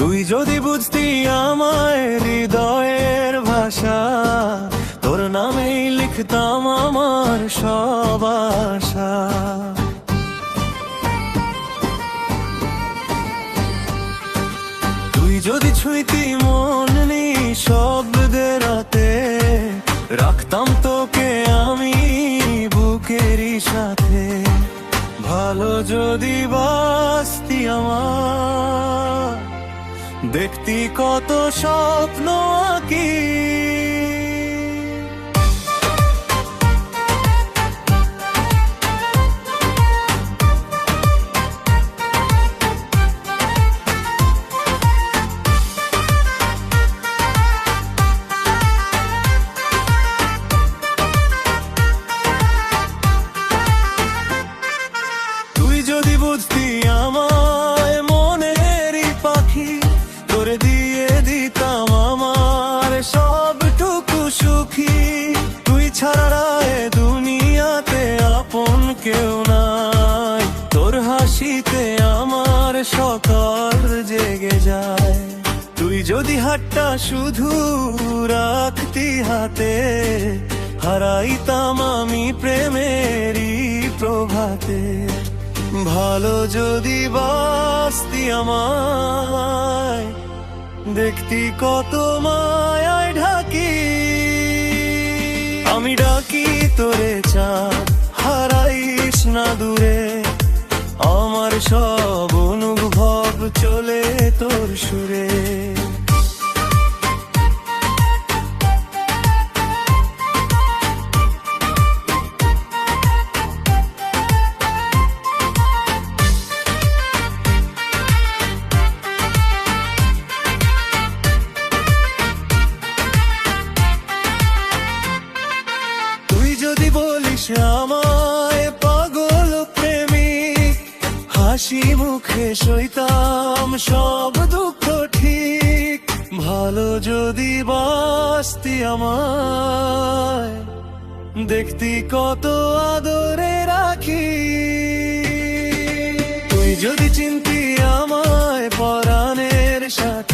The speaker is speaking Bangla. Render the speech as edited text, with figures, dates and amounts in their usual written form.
তুই যদি বুঝতি আমায় হৃদয়ের ভাষা, তোর নামেই লিখতাম আমার সব আশা। তুই যদি ছুঁইতি মন নিঃশব্দের রাতে, রাখতাম তোকে আমি বুকেরই সাথে। ভালো যদি বাসতি আমার, দেখতি কত স্বপ্ন আঁকি। তুই যদি বুঝতি আমায় মনেরই পাখি, তোরে দিয়ে দিতাম আমার সবটুকু সুখী। তুই ছাড়া এ দুনিয়াতে আপন কেউ নাই, তোর হাসিতে আমার সকাল জেগে যায়। তুই যদি হাতটা শুধু রাখতি হাতে, হারাইতাম আমি প্রেমেরই প্রভাতে। ভালো যদি বাসতি আমায়, দেখতি কত মায়ায় ঢাকি। আমি ডাকি তোরে চাঁদ, হারাইস না দূরে, আমার সব অনুভব চলে তোর সুরে। যদি বলিস আমায় পাগল প্রেমিক, হাসি মুখে সইতাম সব দুঃখ ঠিক। ভালো যদি বাসতি আমায়, দেখতি কত আদরে রাখি। তুই যদি চিনতি আমায় পরাণের সাথে,